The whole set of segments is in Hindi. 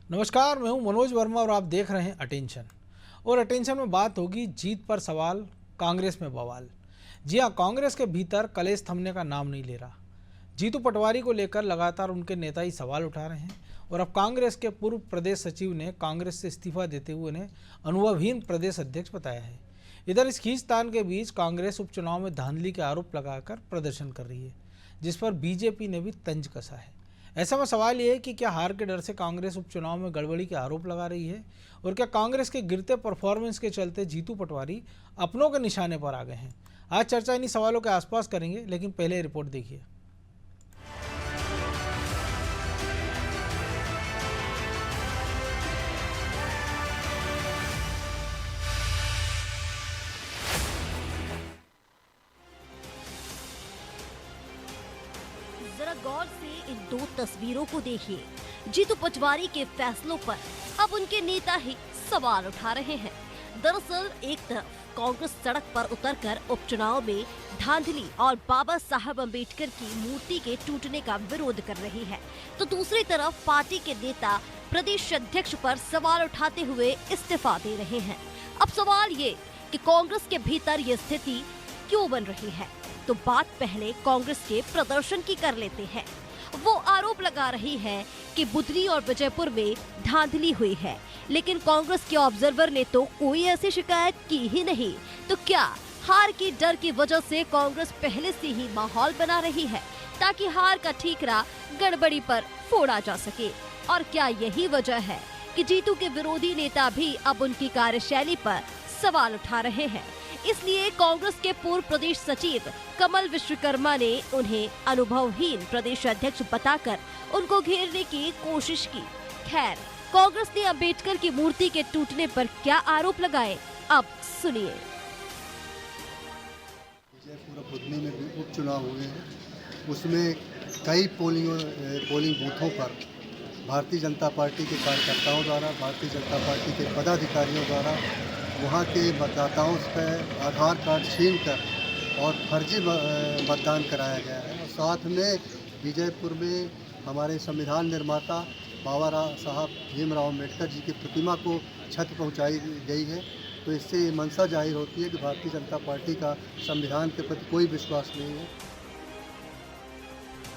नमस्कार, मैं हूं मनोज वर्मा और आप देख रहे हैं अटेंशन। और अटेंशन में बात होगी जीत पर सवाल, कांग्रेस में बवाल। जी हां, कांग्रेस के भीतर कलेश थमने का नाम नहीं ले रहा। जीतू पटवारी को लेकर लगातार उनके नेता ही सवाल उठा रहे हैं और अब कांग्रेस के पूर्व प्रदेश सचिव ने कांग्रेस से इस्तीफा देते हुए उन्हें अनुभवहीन प्रदेश अध्यक्ष बताया है। इधर इस खींचतान के बीच कांग्रेस उपचुनाव में धांधली के आरोप लगाकर प्रदर्शन कर रही है, जिस पर बीजेपी ने भी तंज कसा है। ऐसा में सवाल ये है कि क्या हार के डर से कांग्रेस उपचुनाव में गड़बड़ी के आरोप लगा रही है और क्या कांग्रेस के गिरते परफॉर्मेंस के चलते जीतू पटवारी अपनों के निशाने पर आ गए हैं। आज चर्चा इन्हीं सवालों के आसपास करेंगे, लेकिन पहले रिपोर्ट देखिए। जरा गौर से इन दो तस्वीरों को देखिए। जीतू पटवारी के फैसलों पर अब उनके नेता ही सवाल उठा रहे हैं। दरअसल एक तरफ कांग्रेस सड़क पर उतरकर उपचुनाव में धांधली और बाबा साहब अंबेडकर की मूर्ति के टूटने का विरोध कर रही है, तो दूसरी तरफ पार्टी के नेता प्रदेश अध्यक्ष पर सवाल उठाते हुए इस्तीफा दे रहे हैं। अब सवाल ये कि कांग्रेस के भीतर ये स्थिति क्यों बन रही है, तो बात पहले कांग्रेस के प्रदर्शन की कर लेते हैं। वो आरोप लगा रही है कि बुधनी और विजयपुर में धांधली हुई है, लेकिन कांग्रेस के ऑब्जर्वर ने तो कोई ऐसी शिकायत की ही नहीं। तो क्या हार की डर की वजह से कांग्रेस पहले से ही माहौल बना रही है ताकि हार का ठीकरा गड़बड़ी पर फोड़ा जा सके? और क्या यही वजह है कि जीतू के विरोधी नेता भी अब उनकी कार्यशैली पर सवाल उठा रहे हैं? इसलिए कांग्रेस के पूर्व प्रदेश सचिव कमल विश्वकर्मा ने उन्हें अनुभवहीन प्रदेश अध्यक्ष बताकर उनको घेरने की कोशिश की। खैर, कांग्रेस ने अंबेडकर की मूर्ति के टूटने पर क्या आरोप लगाए, अब सुनिए। पूरा बुधनी में भी उपचुनाव हुए हैं, उसमें कई पोलिंग बूथों पर भारतीय जनता पार्टी के कार्यकर्ताओं द्वारा, भारतीय जनता पार्टी के पदाधिकारियों द्वारा वहाँ के मतदाताओं से आधार कार्ड छीन कर और फर्जी मतदान कराया गया है। और साथ में विजयपुर में हमारे संविधान निर्माता बाबा साहब भीमराव अम्बेडकर जी की प्रतिमा को क्षति पहुंचाई गई है। तो इससे मंशा जाहिर होती है कि भारतीय जनता पार्टी का संविधान के प्रति कोई विश्वास नहीं है।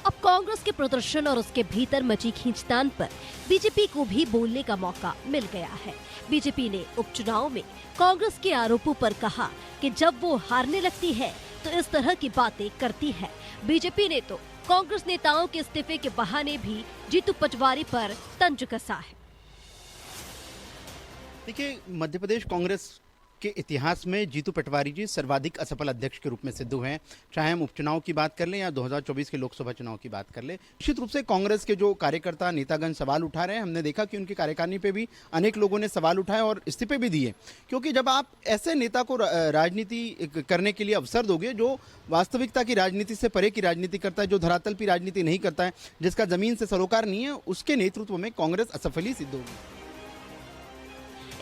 अब कांग्रेस के प्रदर्शन और उसके भीतर मची खींचतान पर बीजेपी को भी बोलने का मौका मिल गया है। बीजेपी ने उपचुनाव में कांग्रेस के आरोपों पर कहा कि जब वो हारने लगती है तो इस तरह की बातें करती है। बीजेपी ने तो कांग्रेस नेताओं के इस्तीफे के बहाने भी जीतू पटवारी पर तंज कसा है। देखिए, मध्य प्रदेश कांग्रेस के इतिहास में जीतू पटवारी जी सर्वाधिक असफल अध्यक्ष के रूप में सिद्ध हुए हैं। चाहे हम उपचुनाव की बात कर लें या 2024 के लोकसभा चुनाव की बात कर लें, निश्चित रूप से कांग्रेस के जो कार्यकर्ता नेतागण सवाल उठा रहे हैं। हमने देखा कि उनकी कार्यकारिणी पे भी अनेक लोगों ने सवाल उठाए और इस्तीफे भी दिए, क्योंकि जब आप ऐसे नेता को राजनीति करने के लिए अवसर दोगे जो वास्तविकता की राजनीति से परे की राजनीति करता है, जो धरातल की राजनीति नहीं करता है, जिसका जमीन से सरोकार नहीं है, उसके नेतृत्व में कांग्रेस असफल ही सिद्ध होगी।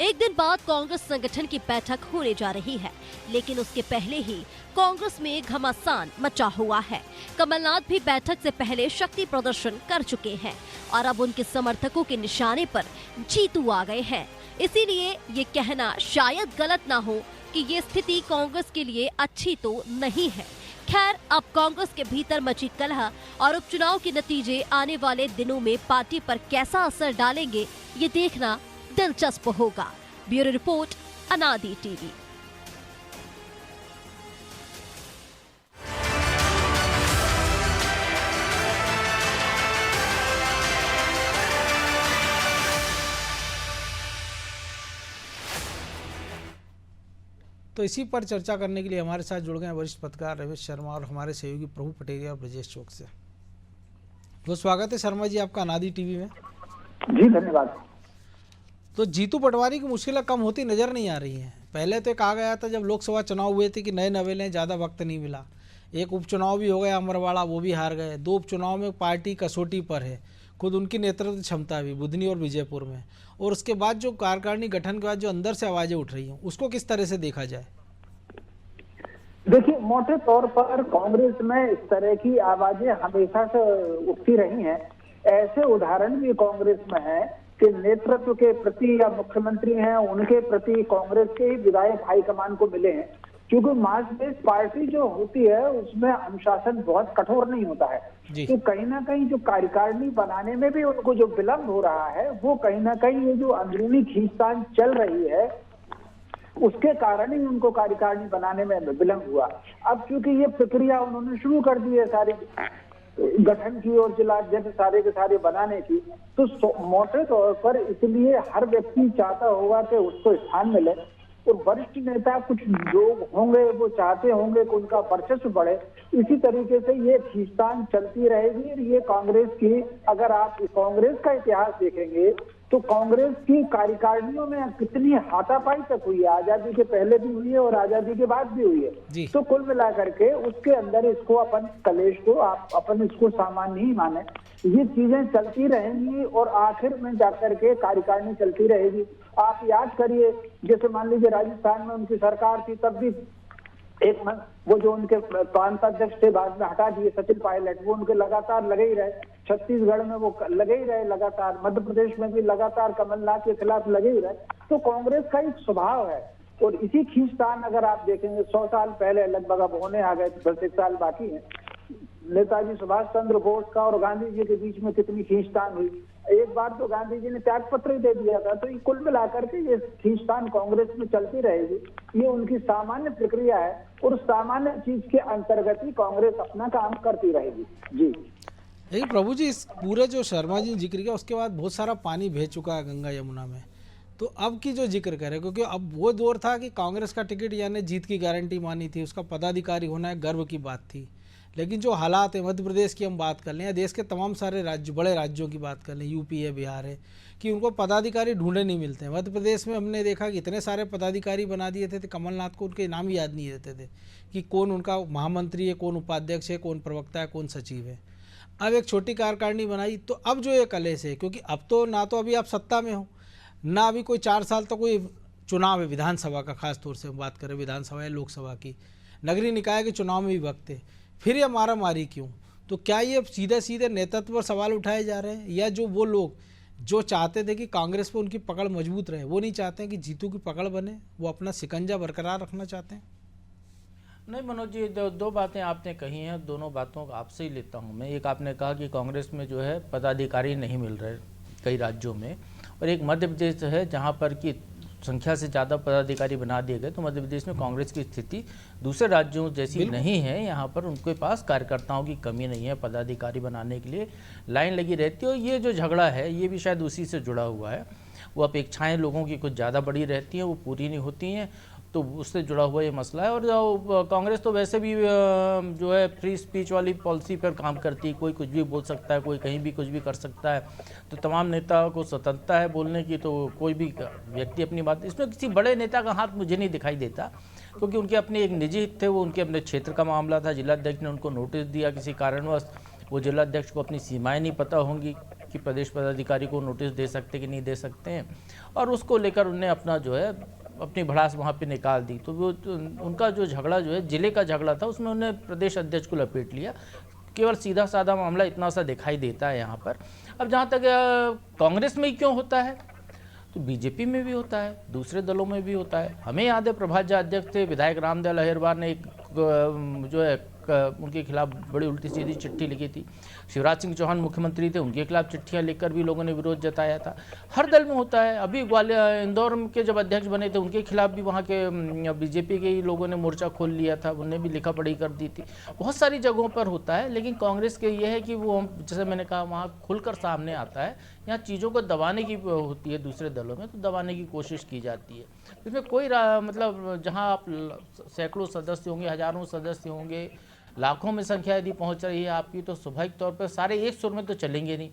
एक दिन बाद कांग्रेस संगठन की बैठक होने जा रही है, लेकिन उसके पहले ही कांग्रेस में घमासान मचा हुआ है। कमलनाथ भी बैठक से पहले शक्ति प्रदर्शन कर चुके हैं और अब उनके समर्थकों के निशाने पर जीतू आ गए हैं। इसीलिए ये कहना शायद गलत ना हो कि ये स्थिति कांग्रेस के लिए अच्छी तो नहीं है। खैर, अब कांग्रेस के भीतर मची कलह और उपचुनाव के नतीजे आने वाले दिनों में पार्टी पर कैसा असर डालेंगे, ये देखना दिलचस्प होगा। ब्यूरो रिपोर्ट, अनादि टीवी। तो इसी पर चर्चा करने के लिए हमारे साथ जुड़ गए वरिष्ठ पत्रकार रमेश शर्मा और हमारे सहयोगी प्रभु पटेरिया और ब्रजेश चौक से। तो स्वागत है शर्मा जी आपका अनादि टीवी में। जी धन्यवाद। तो जीतू पटवारी की मुश्किलें कम होती नजर नहीं आ रही हैं। पहले तो कहा गया था जब लोकसभा चुनाव हुए थे कि नए नवेले, ज़्यादा वक्त नहीं मिला। एक उपचुनाव भी हो गया अमरवाड़ा, वो भी हार गए। दो उपचुनाव में पार्टी कसौटी पर है, खुद उनकी नेतृत्व क्षमता भी बुधनी और विजयपुर में। और उसके बाद जो कार्यकारिणी गठन के बाद जो अंदर से आवाज़ें उठ रही हैं, उसको किस तरह से देखा जाए? देखिए, मोटे तौर पर कांग्रेस में इस तरह की आवाजें हमेशा से उठती रही हैं। ऐसे उदाहरण भी कांग्रेस में है के नेतृत्व के प्रति या मुख्यमंत्री हैं उनके प्रति कांग्रेस के ही विधायक हाईकमान को मिले हैं, क्योंकि मास बेस्ड पार्टी जो होती है उसमें अनुशासन बहुत कठोर नहीं होता है। जी। तो कहीं ना कहीं जो कार्यकारिणी बनाने में भी उनको जो विलंब हो रहा है, वो कहीं ना कहीं ये जो अंदरूनी खींचतान चल रही है उसके कारण ही उनको कार्यकारिणी बनाने में विलंब हुआ। अब चूंकि ये प्रक्रिया उन्होंने शुरू कर दी है सारी गठन की और जिला अध्यक्ष सारे के सारे बनाने की, तो मोटे तौर पर इसलिए हर व्यक्ति चाहता होगा कि उसको स्थान मिले, और वरिष्ठ नेता कुछ लोग होंगे वो चाहते होंगे कि उनका वर्चस्व बढ़े। इसी तरीके से ये खींचतान चलती रहेगी। और ये कांग्रेस की, अगर आप कांग्रेस का इतिहास देखेंगे तो कांग्रेस की कार्यकारिणियों में कितनी हाथापाई तक हुई है, आजादी के पहले भी हुई है और आजादी के बाद भी हुई जी। है। तो कुल मिलाकर के उसके अंदर इसको अपन कलेश को आप अपन इसको सामान्य नहीं माने, ये चीजें चलती रहेंगी और आखिर में जाकर के कार्यकारिणी चलती रहेगी। आप याद करिए, जैसे मान लीजिए राजस्थान में उनकी सरकार थी, तब भी एक वो जो उनके प्रांत अध्यक्ष थे बाद में हटा दिए सचिन पायलट, वो उनके लगातार लगे ही रहे। छत्तीसगढ़ में वो लगे ही रहे लगातार, मध्य प्रदेश में भी लगातार कमलनाथ के खिलाफ लगे ही रहे। तो कांग्रेस का एक स्वभाव है, और इसी खींचतान अगर आप देखेंगे 100 साल पहले लगभग अब होने आ गए, 10 साल बाकी है, नेताजी सुभाष चंद्र बोस का और गांधी जी के बीच में कितनी खींचतान हुई। एक बार तो गांधी जी ने त्याग पत्र ही दे दिया था। तो ये कुल मिलाकर के ये खींचतान कांग्रेस में चलती रहेगी, ये उनकी सामान्य प्रक्रिया है, और उस सामान्य चीज के अंतर्गत ही कांग्रेस अपना काम करती रहेगी। जी लेकिन प्रभु जी, इस पूरे जो शर्मा जी ने जिक्र किया उसके बाद बहुत सारा पानी बह चुका है गंगा यमुना में, तो अब की जो जिक्र करें, क्योंकि अब वो दौर था कि कांग्रेस का टिकट यानी जीत की गारंटी मानी थी, उसका पदाधिकारी होना है गर्व की बात थी। लेकिन जो हालात है, मध्य प्रदेश की हम बात कर लें या देश के तमाम सारे राज्य, बड़े राज्यों की बात कर लें, यूपी है, बिहार है, कि उनको पदाधिकारी ढूंढे नहीं मिलते हैं। मध्य प्रदेश में हमने देखा कि इतने सारे पदाधिकारी बना दिए थे, कमलनाथ को उनके नाम याद नहीं रहते थे कि कौन उनका महामंत्री है, कौन उपाध्यक्ष है, कौन प्रवक्ता है, कौन सचिव है। अब एक छोटी कार्यकारिणी बनाई, तो अब जो ये कलेश है, क्योंकि अब तो ना तो अभी आप सत्ता में हो, ना अभी कोई 4 साल तक कोई चुनाव है विधानसभा का, खास तौर से हम बात करें विधानसभा या लोकसभा की, नगरीय निकाय के चुनाव में भी वक्त है, फिर ये मारा मारी क्यों? तो क्या ये सीधे सीधे नेतृत्व पर सवाल उठाए जा रहे हैं, या जो वो लोग जो चाहते थे कि कांग्रेस पर उनकी पकड़ मजबूत रहे, वो नहीं चाहते हैं कि जीतू की पकड़ बने, वो अपना शिकंजा बरकरार रखना चाहते हैं? नहीं मनोज जी, दो बातें आपने कही हैं, दोनों बातों का आपसे ही लेता हूं मैं। एक आपने कहा कि कांग्रेस में जो है पदाधिकारी नहीं मिल रहे कई राज्यों में, और एक मध्य प्रदेश है जहां पर की संख्या से ज़्यादा पदाधिकारी बना दिए गए। तो मध्य प्रदेश में कांग्रेस की स्थिति दूसरे राज्यों जैसी नहीं है। यहाँ पर उनके पास कार्यकर्ताओं की कमी नहीं है, पदाधिकारी बनाने के लिए लाइन लगी रहती है। और ये जो झगड़ा है ये भी शायद उसी से जुड़ा हुआ है। वो अपेक्षाएं लोगों की कुछ ज़्यादा बड़ी रहती हैं, वो पूरी नहीं होती हैं, तो उससे जुड़ा हुआ ये मसला है। और कांग्रेस तो वैसे भी जो है फ्री स्पीच वाली पॉलिसी पर काम करती है, कोई कुछ भी बोल सकता है, कोई कहीं भी कुछ भी कर सकता है, तो तमाम नेताओं को स्वतंत्रता है बोलने की, तो कोई भी व्यक्ति अपनी बात, इसमें किसी बड़े नेता का हाथ मुझे नहीं दिखाई देता, क्योंकि उनके अपने एक निजी हित थे, वो उनके अपने क्षेत्र का मामला था। जिलाध्यक्ष ने उनको नोटिस दिया किसी कारणवश, वो जिलाध्यक्ष को अपनी सीमाएँ नहीं पता होंगी कि प्रदेश पदाधिकारी को नोटिस दे सकते कि नहीं दे सकते हैं, और उसको लेकर उन्हें अपना जो है अपनी भड़ास वहाँ पे निकाल दी। तो वो उनका जो झगड़ा जो है जिले का झगड़ा था, उसमें उन्हें प्रदेश अध्यक्ष को लपेट लिया। केवल सीधा साधा मामला इतना सा दिखाई देता है यहाँ पर। अब जहाँ तक कांग्रेस में ही क्यों होता है, तो बीजेपी में भी होता है, दूसरे दलों में भी होता है। हमें याद है प्रभात झा अध्यक्ष थे, विधायक रामदयाल अहिरवार ने एक जो है उनके खिलाफ बड़ी उल्टी सीधी चिट्ठी लिखी थी। शिवराज सिंह चौहान मुख्यमंत्री थे, उनके खिलाफ चिट्ठियां लिखकर भी लोगों ने विरोध जताया था। हर दल में होता है। अभी ग्वालियर इंदौर के जब अध्यक्ष बने थे, उनके खिलाफ भी वहाँ के बीजेपी के ही लोगों ने मोर्चा खोल लिया था, उन्हें भी लिखा पढ़ी कर दी थी। बहुत सारी जगहों पर होता है, लेकिन कांग्रेस के ये है कि वो जैसे मैंने कहा वहाँ खुलकर सामने आता है। यहाँ चीज़ों को दबाने की होती है, दूसरे दलों में तो दबाने की कोशिश की जाती है। इसमें कोई मतलब जहाँ आप सैकड़ों सदस्य होंगे, हजारों सदस्य होंगे, लाखों में संख्या यदि पहुंच रही है आपकी, तो स्वाभाविक तौर पर सारे एक सुर में तो चलेंगे नहीं।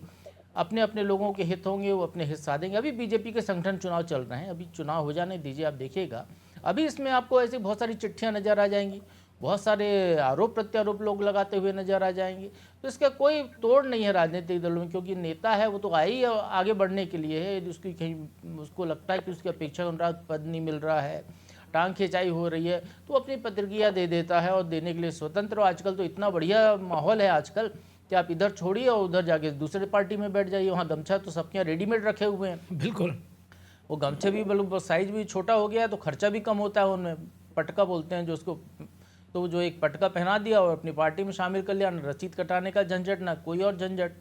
अपने अपने लोगों के हित होंगे, वो अपने हित साधेंगे। अभी बीजेपी के संगठन चुनाव चल रहे हैं, अभी चुनाव हो जाने दीजिए, आप देखिएगा अभी इसमें आपको ऐसी बहुत सारी चिट्ठियां नज़र आ जाएंगी, बहुत सारे आरोप प्रत्यारोप लोग लगाते हुए नजर आ जाएंगे। तो इसका कोई तोड़ नहीं है राजनीतिक दलों में, क्योंकि नेता है वो तो आई आगे बढ़ने के लिए है। यदि उसकी कहीं उसको लगता है कि उसकी अपेक्षा के अनुसार पद नहीं मिल रहा है, टांग खिंचाई हो रही है, तो अपनी प्रतिक्रिया दे देता है और देने के लिए स्वतंत्र। आजकल तो इतना बढ़िया माहौल है आजकल कि कि आप इधर छोड़िए और उधर जाके दूसरे पार्टी में बैठ जाइए। वहाँ गमछा तो सबके यहाँ रेडीमेड रखे हुए हैं, बिल्कुल। वो गमछे भी मतलब साइज भी छोटा हो गया है तो खर्चा भी कम होता है उनमें, पटका बोलते हैं जो उसको, तो जो एक पटका पहना दिया और अपनी पार्टी में शामिल कर लिया, ना रसीद कटाने का झंझट ना कोई और झंझट,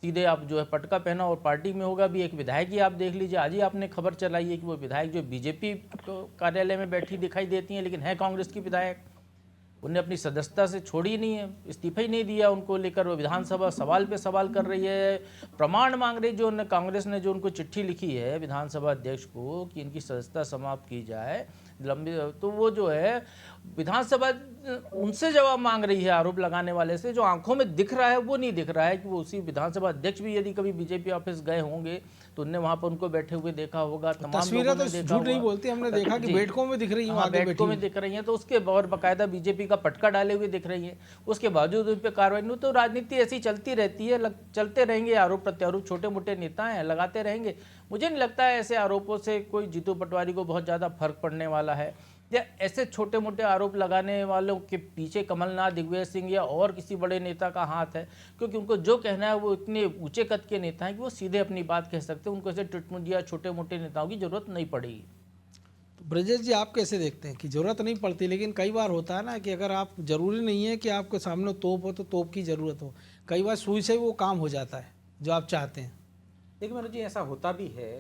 सीधे आप जो है पटका पहना और पार्टी में होगा भी। एक विधायक ही आप देख लीजिए, आज ही आपने खबर चलाई है कि वो विधायक जो बीजेपी कार्यालय में बैठी दिखाई देती हैं लेकिन है कांग्रेस की विधायक, उनने अपनी सदस्यता से छोड़ी नहीं है, इस्तीफा ही नहीं दिया उनको लेकर। वो विधानसभा सवाल पे सवाल कर रही है, प्रमाण मांग रही, जो कांग्रेस ने जो उनको चिट्ठी लिखी है विधानसभा अध्यक्ष को कि इनकी सदस्यता समाप्त की जाए लंबी, तो वो जो है विधानसभा उनसे जवाब मांग रही है आरोप लगाने वाले से। जो आंखों में दिख रहा है वो नहीं दिख रहा है कि वो उसी विधानसभा अध्यक्ष भी यदि कभी बीजेपी ऑफिस गए होंगे तो उनने वहां पर उनको बैठे हुए देखा होगा, तमाम तस्वीरें लोगों तो ने देखा झूठ नहीं होगा। बोलती, हमने देखा कि जी। बैठकों में दिख रही हैं, हाँ, आगे बैठी बैठकों में हुई। दिख रही हैं तो उसके और बाकायदा बीजेपी का पटका डाले हुए दिख रही है, उसके बावजूद उन पर कार्रवाई नहीं। तो राजनीति ऐसी चलती रहती है, चलते रहेंगे आरोप प्रत्यारोप, छोटे मोटे नेता हैं लगाते रहेंगे। मुझे नहीं लगता है ऐसे आरोपों से कोई जीतू पटवारी को बहुत ज़्यादा फर्क पड़ने वाला है, या ऐसे छोटे मोटे आरोप लगाने वालों के पीछे कमलनाथ, दिग्विजय सिंह या और किसी बड़े नेता का हाथ है, क्योंकि उनको जो कहना है वो इतने ऊंचे कद के नेता हैं कि वो सीधे अपनी बात कह सकते हैं, उनको ऐसे टुटमुटिया छोटे मोटे नेताओं की जरूरत नहीं पड़ेगी। तो ब्रजेश जी, आप कैसे देखते हैं कि जरूरत नहीं पड़ती, लेकिन कई बार होता है ना कि अगर आप, जरूरी नहीं है कि आपके सामने तोप हो तो तोप की ज़रूरत हो, कई बार सुई से वो काम हो जाता है जो आप चाहते हैं। देखिए मनोज जी, ऐसा होता भी है,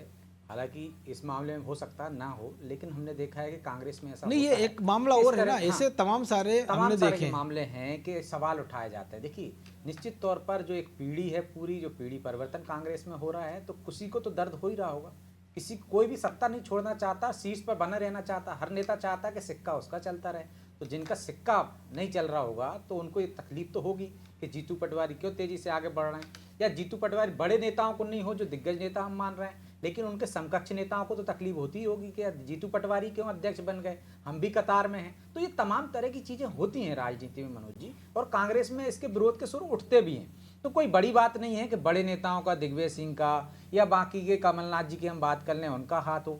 हालांकि इस मामले में हो सकता है ना हो, लेकिन हमने देखा है कि कांग्रेस में ऐसा नहीं, ये होता है। एक मामला इस और है तरह- ना, ऐसे तमाम सारे हमने सारे देखे हैं। मामले हैं कि सवाल उठाए जाते हैं। देखिए, निश्चित तौर पर जो एक पीढ़ी है, पूरी जो पीढ़ी परिवर्तन कांग्रेस में हो रहा है, तो किसी को तो दर्द हो ही रहा होगा। किसी कोई भी सत्ता नहीं छोड़ना चाहता, शीर्ष पर बना रहना चाहता, हर नेता चाहता है कि सिक्का उसका चलता रहे। तो जिनका सिक्का नहीं चल रहा होगा तो उनको ये तकलीफ तो होगी कि जीतू पटवारी क्यों तेजी से आगे बढ़ रहे हैं, या जीतू पटवारी बड़े नेताओं को नहीं हो जो दिग्गज नेता हम मान रहे हैं, लेकिन उनके समकक्ष नेताओं को तो तकलीफ होती ही होगी कि जीतू पटवारी क्यों अध्यक्ष बन गए, हम भी कतार में हैं। तो ये तमाम तरह की चीज़ें होती हैं राजनीति में मनोज जी, और कांग्रेस में इसके विरोध के सुर उठते भी हैं। तो कोई बड़ी बात नहीं है कि बड़े नेताओं का, दिग्विजय सिंह का या बाकी के कमलनाथ जी की हम बात कर लें, उनका हाथ हो,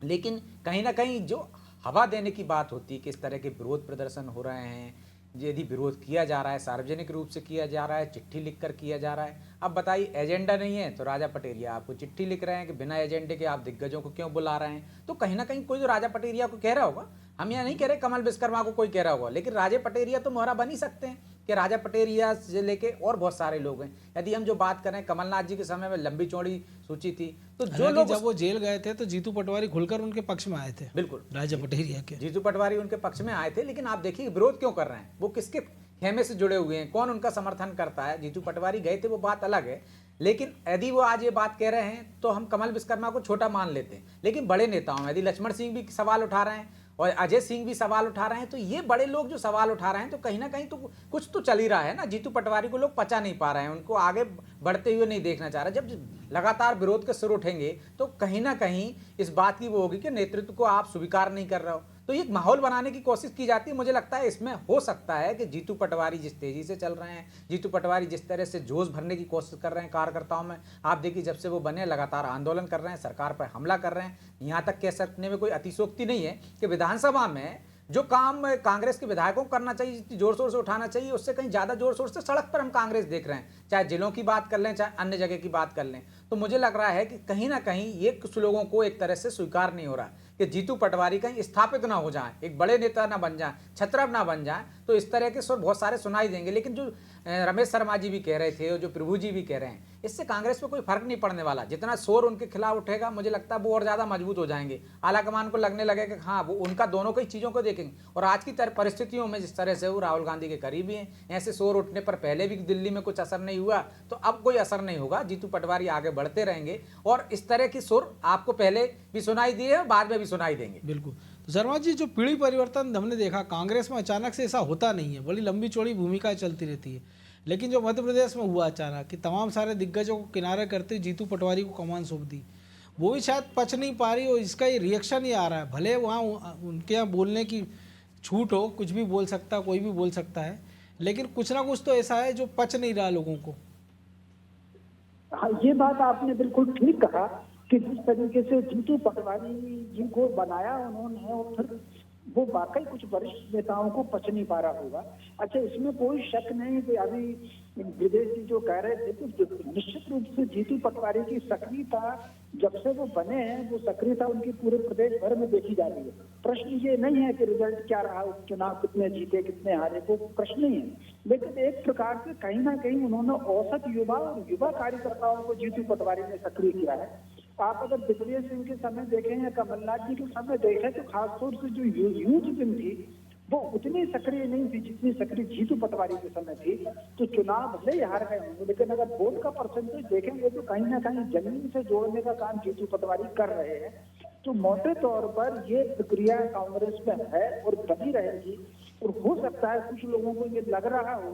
लेकिन कहीं ना कहीं जो हवा देने की बात होती है कि इस तरह के विरोध प्रदर्शन हो रहे हैं, यदि विरोध किया जा रहा है, सार्वजनिक रूप से किया जा रहा है, चिट्ठी लिखकर किया जा रहा है। अब बताइए, एजेंडा नहीं है तो राजा पटेरिया आपको चिट्ठी लिख रहे हैं कि बिना एजेंडे के आप दिग्गजों को क्यों बुला रहे हैं। तो कहीं ना कहीं कोई जो राजा पटेरिया को कह रहा होगा, हम यहाँ नहीं कह रहे कमल विश्वकर्मा को कोई कह रहा होगा, लेकिन राजा पटेरिया तो मोहरा बन ही सकते हैं कि राजा पटेरिया से लेके और बहुत सारे लोग हैं। यदि हम जो बात करें, कमलनाथ जी के समय में लंबी चौड़ी सूची थी, तो जो लोग जब वो जेल गए थे तो जीतू पटवारी खुलकर उनके पक्ष में आए थे, बिल्कुल राजा पटेरिया के। जीतू पटवारी उनके पक्ष में आए थे, लेकिन आप देखिए विरोध क्यों कर रहे हैं, वो किसके खेमे से जुड़े हुए हैं, कौन उनका समर्थन करता है। जीतू पटवारी गए थे वो बात अलग है, लेकिन यदि वो आज ये बात कह रहे हैं तो हम कमल विश्वकर्मा को छोटा मान लेते हैं, लेकिन बड़े नेताओं में यदि लक्ष्मण सिंह भी सवाल उठा रहे हैं और अजय सिंह भी सवाल उठा रहे हैं, तो ये बड़े लोग जो सवाल उठा रहे हैं तो कहीं ना कहीं तो कुछ तो चल ही रहा है ना। जीतू पटवारी को लोग पचा नहीं पा रहे हैं, उनको आगे बढ़ते हुए नहीं देखना चाह रहे। जब लगातार विरोध के सुर उठेंगे तो कहीं ना कहीं इस बात की वो होगी कि नेतृत्व को आप स्वीकार नहीं कर रहे हो, तो एक माहौल बनाने की कोशिश की जाती है। मुझे लगता है इसमें हो सकता है कि जीतू पटवारी जिस तेजी से चल रहे हैं, जीतू पटवारी जिस तरह से जोश भरने की कोशिश कर रहे हैं कार्यकर्ताओं में, आप देखिए जब से वो बने लगातार आंदोलन कर रहे हैं, सरकार पर हमला कर रहे हैं। यहाँ तक कह सकने में कोई अतिशोक्ति नहीं है कि विधानसभा में जो काम कांग्रेस के विधायकों को करना चाहिए, जितनी जोर शोर से उठाना चाहिए, उससे कहीं ज़्यादा जोर शोर से सड़क पर हम कांग्रेस देख रहे हैं, चाहे जिलों की बात कर लें, चाहे अन्य जगह की बात कर लें। तो मुझे लग रहा है कि कहीं ना कहीं ये कुछ लोगों को एक तरह से स्वीकार नहीं हो रहा कि जीतू पटवारी कहीं स्थापित ना हो जाए, एक बड़े नेता ना बन जाए, छत्रप ना बन जाए। तो इस तरह के सुर बहुत सारे सुनाई देंगे, लेकिन जो रमेश शर्मा जी भी कह रहे थे और जो प्रभु जी भी कह रहे हैं, इससे कांग्रेस पे कोई फर्क नहीं पड़ने वाला। जितना शोर उनके खिलाफ उठेगा, मुझे लगता है वो और ज़्यादा मजबूत हो जाएंगे। आलाकमान को लगने लगेगा कि हाँ, वो उनका दोनों कई चीज़ों को देखेंगे। और आज की परिस्थितियों में जिस तरह से वो राहुल गांधी के करीबी हैं, ऐसे शोर उठने पर पहले भी दिल्ली में कुछ असर नहीं हुआ, तो अब कोई असर नहीं होगा। जीतू पटवारी आगे बढ़ते रहेंगे और इस तरह की सुर आपको पहले भी सुनाई दिए और बाद में भी सुनाई देंगे। बिल्कुल। तो शर्मा जी, जो पीढ़ी परिवर्तन हमने देखा कांग्रेस में अचानक से ऐसा होता नहीं है, बड़ी लंबी चौड़ी भूमिका चलती रहती है, लेकिन जो मध्य प्रदेश में हुआ अचानक कि तमाम सारे दिग्गजों को किनारे करते जीतू पटवारी को कमान सौंप दी, वो भी शायद पच नहीं पा रही और इसका ये रिएक्शन ही आ रहा है। भले वहाँ उनके यहाँ बोलने की छूट हो, कुछ भी बोल सकता, कोई भी बोल सकता है, लेकिन कुछ ना कुछ तो ऐसा है जो पच नहीं रहा लोगों को। हाँ, ये बात आपने बिल्कुल ठीक कहा कि जिस तरीके से जीतू पटवारी जी को बनाया उन्होंने और फिर वो वाकई कुछ वरिष्ठ नेताओं को पच नहीं पा रहा होगा। अच्छा, इसमें कोई शक नहीं कि अभी विदेश जी जो कह रहे थे कि निश्चित रूप से जीतू पटवारी की सक्रियता जब से वो बने हैं, वो सक्रियता उनकी पूरे प्रदेश भर में देखी जा रही है। प्रश्न ये नहीं है कि रिजल्ट क्या रहा, उपचुनाव कितने जीते कितने हारे, वो प्रश्न नहीं है, लेकिन एक प्रकार से कहीं ना कहीं उन्होंने औसत युवा और युवा कार्यकर्ताओं को जीतू पटवारी ने सक्रिय किया है। आप अगर दिग्विजय सिंह के समय देखें या कमलनाथ जी के समय देखें तो खासतौर से जो यूथ विंग थी वो उतनी सक्रिय नहीं थी जितनी सक्रिय जीतू पटवारी के समय थी। तो चुनाव भले ही हार गए होंगे, लेकिन अगर वोट का परसेंटेज देखेंगे तो कहीं ना कहीं जमीन से जोड़ने का काम जीतू पटवारी कर रहे हैं। तो मोटे तौर पर ये प्रक्रिया कांग्रेस में है और बनी रहेगी। और हो सकता है कुछ लोगों को ये लग रहा हो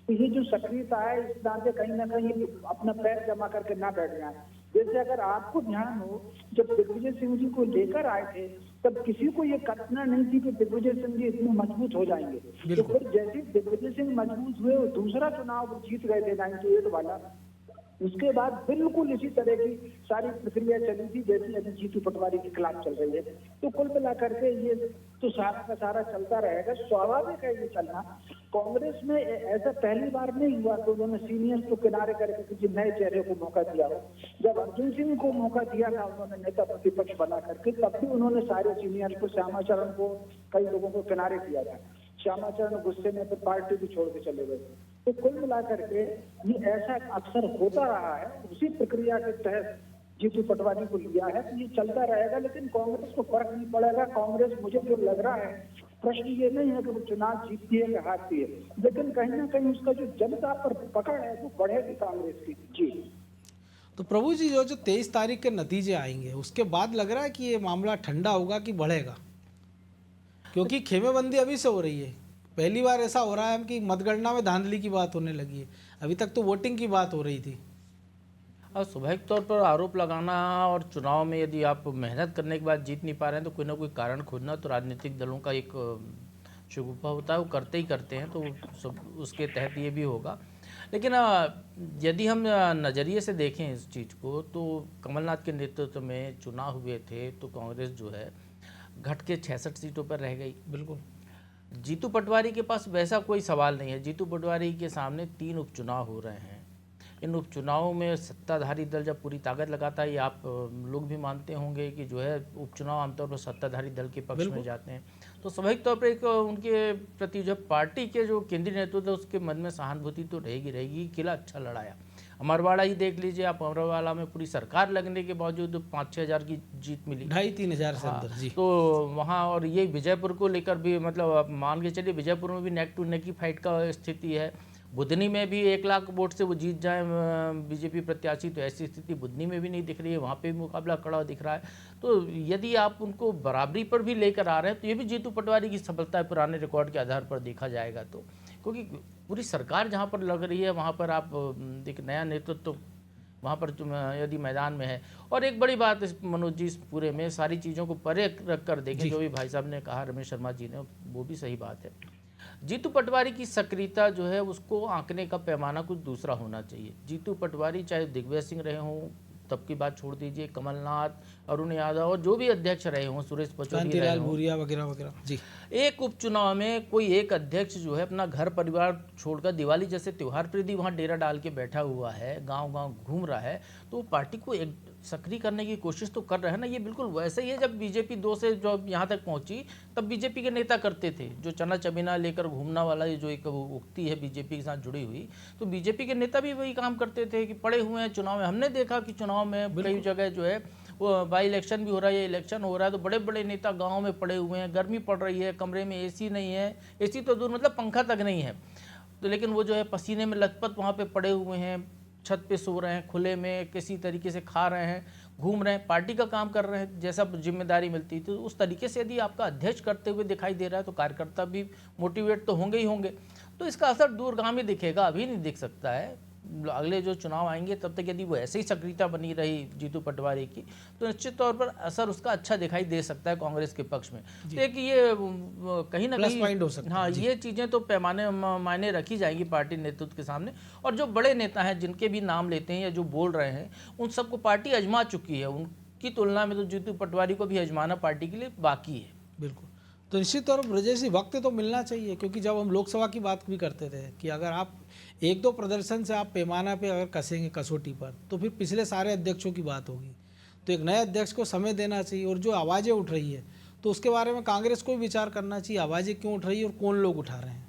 कि ये जो सक्रियता है इस नाते कहीं ना कहीं अपना पैर जमा करके ना बैठ जाए। जैसे अगर आपको ध्यान हो, जब दिग्विजय सिंह जी को लेकर आए थे तब किसी को ये कल्पना नहीं थी कि दिग्विजय सिंह जी इतने मजबूत हो जाएंगे। तो फिर जैसे दिग्विजय सिंह मजबूत हुए और दूसरा चुनाव जीत गए थे 98 वाला, उसके बाद बिल्कुल इसी तरह की सारी प्रक्रिया चली थी जैसी अभी जीतू पटवारी के खिलाफ चल रही है। तो कुल मिलाकर के ये तो सारा का सारा चलता रहेगा, स्वाभाविक है ये चलना। कांग्रेस में ऐसा पहली बार नहीं हुआ कि उन्होंने सीनियर्स को किनारे करके किसी नए चेहरे को मौका दिया हो। जब अर्जुन सिंह को मौका दिया था उन्होंने नेता प्रतिपक्ष बना करके, तब भी उन्होंने सारे सीनियर्स को, श्यामाचरण को, कई लोगों को किनारे किया था। श्यामाचरण गुस्से में फिर पार्टी भी छोड़ के चले गए। तो कुल मिलाकर के ये ऐसा अक्सर होता रहा है, उसी प्रक्रिया के तहत जीतू पटवारी को लिया है। तो ये चलता रहेगा, लेकिन कांग्रेस को फर्क नहीं पड़ेगा। कांग्रेस, मुझे जो लग रहा है, प्रश्न ये नहीं है कि वो चुनाव जीतती है या हारती है, लेकिन कहीं ना कहीं उसका जो जनता पर पकड़ है वो बढ़ेगी कांग्रेस की। जी तो प्रभु जी, जो 23 तारीख के नतीजे आएंगे उसके बाद लग रहा है कि ये मामला ठंडा होगा कि बढ़ेगा? क्योंकि खेमेबंदी अभी से हो रही है। पहली बार ऐसा हो रहा है कि मतगणना में धांधली की बात होने लगी है, अभी तक तो वोटिंग की बात हो रही थी। और स्वाभाविक तौर पर आरोप लगाना और चुनाव में यदि आप मेहनत करने के बाद जीत नहीं पा रहे हैं तो कोई ना कोई कारण खोजना तो राजनीतिक दलों का एक शगुफा होता है, वो करते ही करते हैं। तो सब उसके तहत ये भी होगा। लेकिन यदि हम नज़रिए से देखें इस चीज़ को, तो कमलनाथ के नेतृत्व में चुनाव हुए थे तो कांग्रेस जो है घट के 66 सीटों पर रह गई। बिल्कुल। जीतू पटवारी के पास वैसा कोई सवाल नहीं है। जीतू पटवारी के सामने 3 उपचुनाव हो रहे हैं। इन उपचुनावों में सत्ताधारी दल जब पूरी ताकत लगाता है, ये आप लोग भी मानते होंगे कि जो है उपचुनाव आमतौर पर सत्ताधारी दल के पक्ष में जाते हैं। तो स्वाभाविक तौर पर एक उनके प्रति जो पार्टी के जो केंद्रीय नेतृत्व है उसके मन में सहानुभूति तो रहेगी। किला अच्छा लड़ाया। अमरवाड़ा ही देख लीजिए आप, अमरवाड़ा में पूरी सरकार लगने के बावजूद 5-6 हज़ार की जीत मिली, 2,500-3 हज़ार से अंदर। जी। तो वहाँ, और ये विजयपुर को लेकर भी, मतलब आप मान के चलिए विजयपुर में भी नेक टू नेक की फाइट का स्थिति है। बुधनी में भी 1 लाख वोट से वो जीत जाए बीजेपी प्रत्याशी, तो ऐसी स्थिति बुधनी में भी नहीं दिख रही है। वहाँ पे भी मुकाबला कड़ा दिख रहा है। तो यदि आप उनको बराबरी पर भी लेकर आ रहे हैं तो ये भी जीतू पटवारी की सफलता है पुराने रिकॉर्ड के आधार पर देखा जाएगा तो। क्योंकि पूरी सरकार जहाँ पर लग रही है वहाँ पर आप एक नया नेतृत्व वहाँ पर यदि मैदान में है। और एक बड़ी बात मनोज जी, इस पूरे में सारी चीज़ों को परे रख कर देखें, जो भी भाई साहब ने कहा, रमेश शर्मा जी ने, वो भी सही बात है। जीतू पटवारी की सक्रियता जो है उसको आंकने का पैमाना कुछ दूसरा होना चाहिए। जीतू पटवारी चाहे दिग्विजय सिंह रहे हों, तब की बात छोड़ दीजिए, कमलनाथ, अरुण यादव और जो भी अध्यक्ष रहे हों, सुरेश पचौरी रहे हों, भूरिया वगैरह वगैरह। जी। एक उपचुनाव में कोई एक अध्यक्ष जो है अपना घर परिवार छोड़कर दिवाली जैसे त्यौहार पर यदि वहाँ डेरा डाल के बैठा हुआ है, गांव-गांव घूम रहा है, तो वो पार्टी को एक सक्रिय करने की कोशिश तो कर रहे हैं ना। ये बिल्कुल वैसे ही है जब बीजेपी 2 से जब यहाँ तक पहुँची तब बीजेपी के नेता करते थे, जो चना चबीना लेकर घूमना वाला ये जो एक उक्ति है बीजेपी के साथ जुड़ी हुई, तो बीजेपी के नेता भी वही काम करते थे कि पड़े हुए हैं चुनाव में। हमने देखा कि चुनाव में कई जगह जो है वो बाई इलेक्शन भी हो रहा है, ये इलेक्शन हो रहा है, तो बड़े बड़े नेता गाँव में पड़े हुए हैं, गर्मी पड़ रही है, कमरे में AC नहीं है, AC तो दूर मतलब पंखा तक नहीं है, तो लेकिन वो जो है पसीने में लथपथ वहाँ पे पड़े हुए हैं, छत पे सो रहे हैं, खुले में किसी तरीके से खा रहे हैं, घूम रहे हैं, पार्टी का काम कर रहे हैं, जैसा जिम्मेदारी मिलती थी। तो उस तरीके से यदि आपका अध्यक्ष करते हुए दिखाई दे रहा है तो कार्यकर्ता भी मोटिवेट तो होंगे ही होंगे। तो इसका असर दूरगामी दिखेगा, अभी नहीं दिख सकता है। अगले जो चुनाव आएंगे तब तक यदि वो ऐसे ही सक्रियता बनी रही जीतू पटवारी की, तो निश्चित तौर पर असर उसका अच्छा दिखाई दे सकता है कांग्रेस के पक्ष में। तो एक ये कहीं ना प्लस कहीं पॉइंट हो सकता है। हाँ, ये चीज़ें तो पैमाने मायने रखी जाएंगी पार्टी नेतृत्व के सामने। और जो बड़े नेता हैं जिनके भी नाम लेते हैं या जो बोल रहे हैं, उन सबको पार्टी आजमा चुकी है। उनकी तुलना में तो जीतू पटवारी को भी आजमाना पार्टी के लिए बाकी है। बिल्कुल। तो निश्चित तौर पर ब्रजेश जी वक्त तो मिलना चाहिए, क्योंकि जब हम लोकसभा की बात भी करते थे कि अगर आप एक दो प्रदर्शन से आप पैमाना पे अगर कसेंगे कसौटी पर, तो फिर पिछले सारे अध्यक्षों की बात होगी। तो एक नए अध्यक्ष को समय देना चाहिए। और जो आवाज़ें उठ रही है तो उसके बारे में कांग्रेस को भी विचार करना चाहिए, आवाज़ें क्यों उठ रही है और कौन लोग उठा रहे हैं।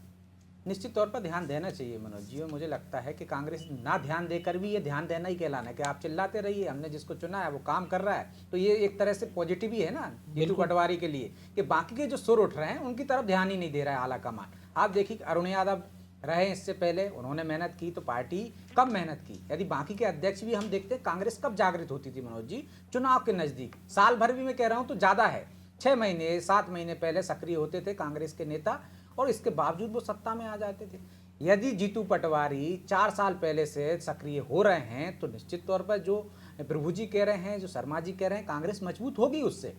निश्चित तौर पर ध्यान देना चाहिए मनोज जी, और मुझे लगता है कि कांग्रेस ना ध्यान देकर भी ये ध्यान देना ही कहलाना है कि आप चिल्लाते रहिए, हमने जिसको चुना है वो काम कर रहा है। तो ये एक तरह से पॉजिटिव ही है ना जीतू पटवारी के लिए, कि बाकी के जो सुर उठ रहे हैं उनकी तरफ ध्यान ही नहीं दे रहा है आला कमान। आप देखिए अरुण यादव रहे इससे पहले, उन्होंने मेहनत की तो पार्टी कब मेहनत की। यदि बाकी के अध्यक्ष भी हम देखते हैं, कांग्रेस कब जागृत होती थी मनोज जी, चुनाव के नज़दीक, साल भर भी मैं कह रहा हूँ तो ज़्यादा है, 6 महीने 7 महीने पहले सक्रिय होते थे कांग्रेस के नेता, और इसके बावजूद वो सत्ता में आ जाते थे। यदि जीतू पटवारी 4 साल पहले से सक्रिय हो रहे हैं तो निश्चित तौर पर जो प्रभु जी कह रहे हैं, जो शर्मा जी कह रहे हैं, कांग्रेस मजबूत होगी उससे,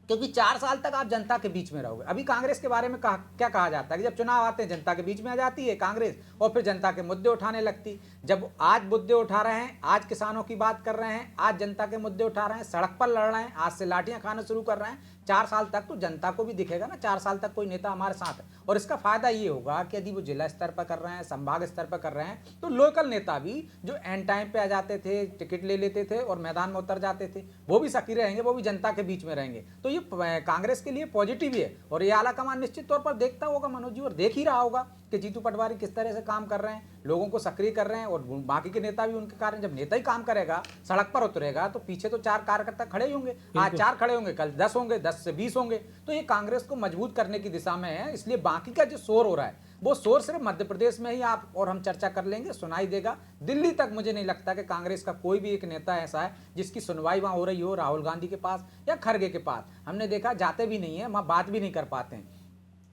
क्योंकि 4 साल तक आप जनता के बीच में रहोगे। अभी कांग्रेस के बारे में क्या कहा जाता है कि जब चुनाव आते हैं जनता के बीच में आ जाती है कांग्रेस, और फिर जनता के मुद्दे उठाने लगती। जब आज मुद्दे उठा रहे हैं, आज किसानों की बात कर रहे हैं, आज जनता के मुद्दे उठा रहे हैं, सड़क पर लड़ रहे हैं, आज से लाठियां खाना शुरू कर रहे हैं, 4 साल तक तो जनता को भी दिखेगा ना 4 साल तक कोई नेता हमारे साथ है। और इसका फायदा ये होगा कि यदि वो जिला स्तर पर कर रहे हैं, संभाग स्तर पर कर रहे हैं, तो लोकल नेता भी जो एंड टाइम पे आ जाते थे, टिकट ले लेते थे और मैदान में उतर जाते थे, वो भी सक्रिय रहेंगे, वो भी जनता के बीच में रहेंगे। तो ये कांग्रेस के लिए पॉजिटिव ही है। और ये आला कमान निश्चित तौर पर देखता होगा मनोज जी, और देख ही रहा होगा कि जीतू पटवारी किस तरह से काम कर रहे हैं, लोगों को सक्रिय कर रहे हैं। और बाकी के नेता भी उनके कारण, जब नेता ही काम करेगा, सड़क पर उतरेगा, तो पीछे तो 4 कार्यकर्ता खड़े ही होंगे। आज 4 खड़े होंगे, कल 10 होंगे, 10 से 20 होंगे। तो ये कांग्रेस को मजबूत करने की दिशा में है। इसलिए बाकी का जो शोर हो रहा है वो शोर सिर्फ मध्य प्रदेश में ही आप और हम चर्चा कर लेंगे, सुनाई देगा। दिल्ली तक मुझे नहीं लगता कि कांग्रेस का कोई भी एक नेता ऐसा है जिसकी सुनवाई वहां हो रही हो, राहुल गांधी के पास या खड़गे के पास। हमने देखा जाते भी नहीं है, वहां बात भी नहीं कर पाते हैं।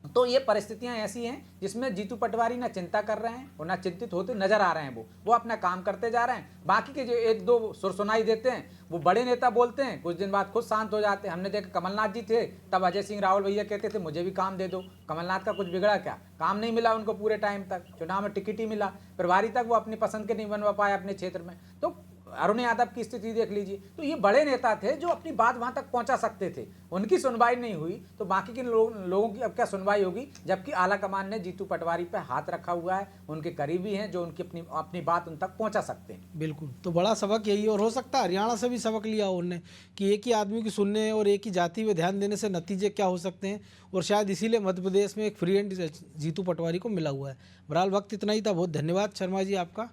तो ये परिस्थितियां ऐसी हैं जिसमें जीतू पटवारी ना चिंता कर रहे हैं और ना चिंतित होते नजर आ रहे हैं। वो अपना काम करते जा रहे हैं। बाकी के जो 1-2 सुर सुनाई देते हैं, वो बड़े नेता बोलते हैं, कुछ दिन बाद खुद शांत हो जाते हैं। हमने देखा कमलनाथ जी थे, तब अजय सिंह राहुल भैया कहते थे मुझे भी काम दे दो। कमलनाथ का कुछ बिगड़ा क्या? काम नहीं मिला उनको पूरे टाइम तक, चुनाव में टिकट ही मिला, प्रभारी तक वो अपनी पसंद के नहीं बनवा पाए अपने क्षेत्र में। तो अरुण यादव की स्थिति देख लीजिए। तो ये बड़े नेता थे जो अपनी बात वहां तक पहुंचा सकते थे, उनकी सुनवाई नहीं हुई, तो बाकी के लोगों की अब क्या सुनवाई होगी? जबकि आला कमान ने जीतू पटवारी पे हाथ रखा हुआ है, उनके करीबी हैं जो उनकी अपनी बात उन तक पहुंचा सकते हैं। बिल्कुल, तो बड़ा सबक यही, और हो सकता है हरियाणा से भी सबक लिया उन्होंने कि एक ही आदमी की सुनने और एक ही जाति पे ध्यान देने से नतीजे क्या हो सकते हैं, और शायद इसीलिए मध्य प्रदेश में एक फ्री एंड जीतू पटवारी को मिला हुआ है। बहरहाल वक्त इतना ही था, बहुत धन्यवाद शर्मा जी आपका।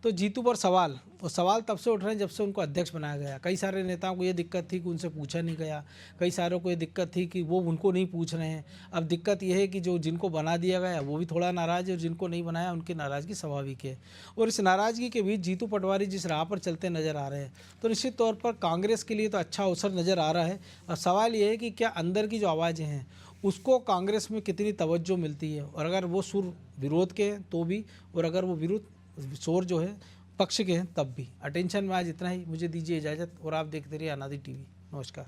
तो जीतू पर सवाल, और सवाल तब से उठ रहे हैं जब से उनको अध्यक्ष बनाया गया। कई सारे नेताओं को ये दिक्कत थी कि उनसे पूछा नहीं गया, कई सारों को ये दिक्कत थी कि वो उनको नहीं पूछ रहे हैं। अब दिक्कत ये है कि जो जिनको बना दिया गया वो भी थोड़ा नाराज़ है, और जिनको नहीं बनाया उनकी नाराज़गी स्वाभाविक है। और इस नाराज़गी के बीच जीतू पटवारी जिस राह पर चलते नज़र आ रहे हैं, तो निश्चित तौर पर कांग्रेस के लिए तो अच्छा अवसर नज़र आ रहा है। और सवाल ये है कि क्या अंदर की जो आवाज़ें हैं उसको कांग्रेस में कितनी तवज्जो मिलती है, और अगर वो सुर विरोध के हैं तो भी, और अगर वो विरोध शोर जो है पक्ष के हैं तब भी। अटेंशन में आज इतना ही, मुझे दीजिए इजाज़त, और आप देखते रहिए अनादि टीवी। नमस्कार।